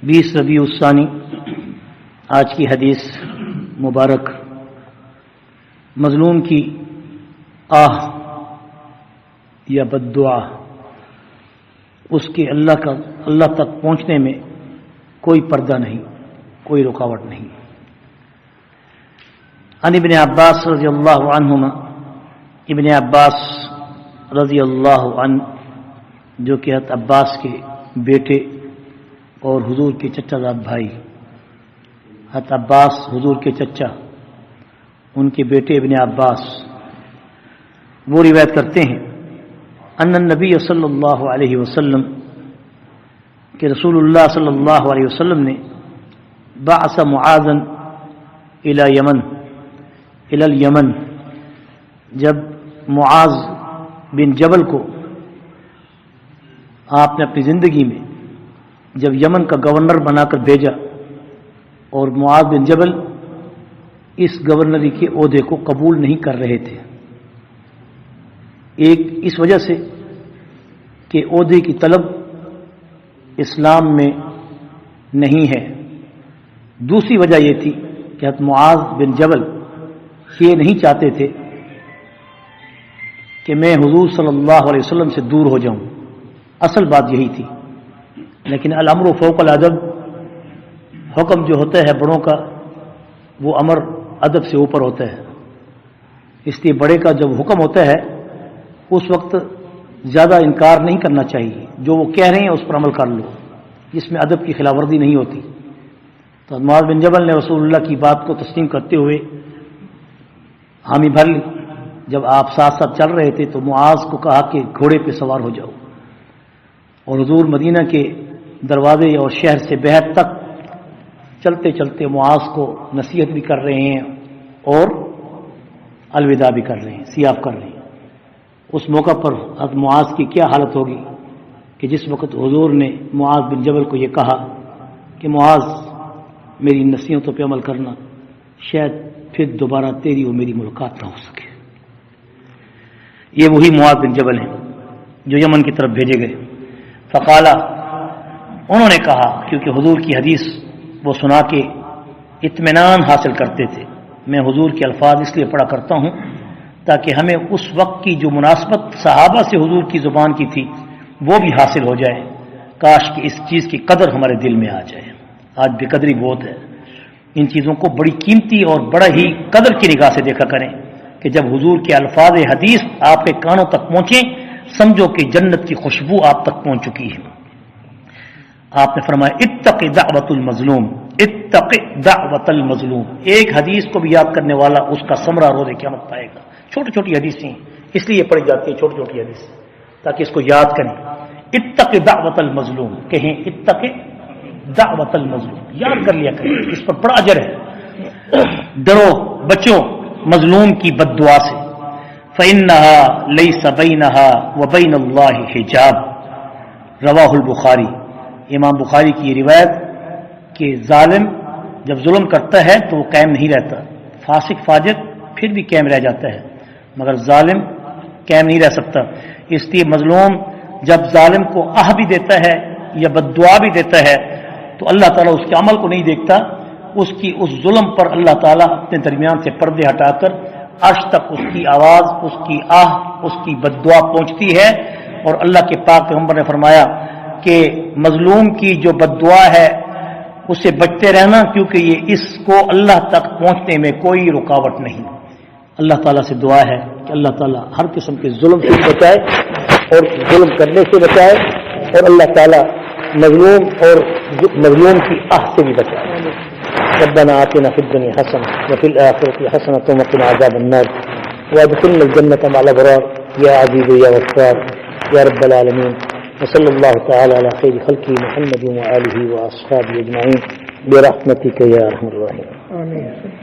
20 ربیع الثانی آج کی حدیث مبارک مظلوم کی آہ یا بد دعا اس کے اللہ تک پہنچنے میں کوئی پردہ نہیں، کوئی رکاوٹ نہیں۔ عن ابن عباس رضی اللہ عنہما، ابن عباس رضی اللہ عنہ جو کہ حضرت عباس کے بیٹے اور حضور کے چچا زاد بھائی، حضرت عباس حضور کے چچا، ان کے بیٹے ابن عباس، وہ روایت کرتے ہیں ان النبی صلی اللہ علیہ وسلم کہ رسول اللہ صلی اللہ علیہ وسلم نے بعث معاذا الی الیمن، جب معاذ بن جبل کو آپ نے اپنی زندگی میں جب یمن کا گورنر بنا کر بھیجا، اور معاذ بن جبل اس گورنری کے عہدے کو قبول نہیں کر رہے تھے، ایک اس وجہ سے کہ عہدے کی طلب اسلام میں نہیں ہے، دوسری وجہ یہ تھی کہ حضرت معاذ بن جبل یہ نہیں چاہتے تھے کہ میں حضور صلی اللہ علیہ وسلم سے دور ہو جاؤں، اصل بات یہی تھی۔ لیکن الامر فوق الادب، حکم جو ہوتا ہے بڑوں کا وہ امر ادب سے اوپر ہوتا ہے، اس لیے بڑے کا جب حکم ہوتا ہے اس وقت زیادہ انکار نہیں کرنا چاہیے، جو وہ کہہ رہے ہیں اس پر عمل کر لو، جس میں ادب کی خلاف ورزی نہیں ہوتی۔ تو معاذ بن جبل نے رسول اللہ کی بات کو تسلیم کرتے ہوئے حامی بھر لی۔ جب آپ ساتھ ساتھ چل رہے تھے تو معاذ کو کہا کہ گھوڑے پہ سوار ہو جاؤ، اور حضور مدینہ کے دروازے اور شہر سے بہر تک چلتے چلتے معاذ کو نصیحت بھی کر رہے ہیں اور الوداع بھی کر رہے ہیں، سیاف کر رہے ہیں۔ اس موقع پر حضرت معاذ کی کیا حالت ہوگی کہ جس وقت حضور نے معاذ بن جبل کو یہ کہا کہ معاذ میری نصیحتوں پہ عمل کرنا، شاید پھر دوبارہ تیری اور میری ملاقات نہ ہو سکے۔ یہ وہی معاذ بن جبل ہیں جو یمن کی طرف بھیجے گئے۔ فقالا، انہوں نے کہا، کیونکہ حضور کی حدیث وہ سنا کے اطمینان حاصل کرتے تھے۔ میں حضور کے الفاظ اس لیے پڑھا کرتا ہوں تاکہ ہمیں اس وقت کی جو مناسبت صحابہ سے حضور کی زبان کی تھی وہ بھی حاصل ہو جائے۔ کاش کہ اس چیز کی قدر ہمارے دل میں آ جائے۔ آج بے قدری بہت ہے، ان چیزوں کو بڑی قیمتی اور بڑا ہی قدر کی نگاہ سے دیکھا کریں کہ جب حضور کے الفاظ حدیث آپ کے کانوں تک پہنچیں سمجھو کہ جنت کی خوشبو آپ تک پہنچ چکی ہے۔ آپ نے فرمایا اتق دعوت المظلوم، اتق دعوت المظلوم۔ ایک حدیث کو بھی یاد کرنے والا اس کا ثمرہ روز قیامت پائے گا۔ چھوٹی چھوٹی حدیثیں اس لیے پڑھی جاتی ہیں، چھوٹی چھوٹی حدیث، تاکہ اس کو یاد کریں۔ اتق دعوت المظلوم، کہیں اتق دعوت المظلوم، یاد کر لیا کریں، اس پر بڑا اجر ہے۔ ڈرو، بچو مظلوم کی بد دعا سے۔ فإنها ليس بينها وبين الله حجاب، رواہ البخاری۔ امام بخاری کی یہ روایت کہ ظالم جب ظلم کرتا ہے تو وہ قائم نہیں رہتا، فاسق فاجر پھر بھی قائم رہ جاتا ہے، مگر ظالم قائم نہیں رہ سکتا۔ اس لیے مظلوم جب ظالم کو آہ بھی دیتا ہے یا بد دعا بھی دیتا ہے تو اللہ تعالیٰ اس کے عمل کو نہیں دیکھتا، اس ظلم پر اللہ تعالیٰ اپنے درمیان سے پردے ہٹا کر عرش تک اس کی آواز، اس کی آہ، اس کی بد دعا پہنچتی ہے۔ اور اللہ کے پاک پیغمبر نے فرمایا کہ مظلوم کی جو بد دعا ہے اسے بچتے رہنا، کیونکہ یہ اس کو اللہ تک پہنچنے میں کوئی رکاوٹ نہیں۔ اللہ تعالیٰ سے دعا ہے کہ اللہ تعالیٰ ہر قسم کے ظلم سے بچائے اور ظلم کرنے سے بچائے، اور اللہ تعالیٰ مظلوم اور مظلوم کی آہ سے بھی بچائے۔ ربنا آتنا فی الدنیا حسنہ وفی الآخرۃ حسنۃ وقنا عذاب النار وادخلنا الجنة مع الأبرار یا عزیز یا غفار یا رب العالمین۔ وصلی اللہ تعالی علی خیر خلقہ محمد وآلہ وأصحابہ اجمعین برحمتک یا ارحم الراحمین۔ آمین۔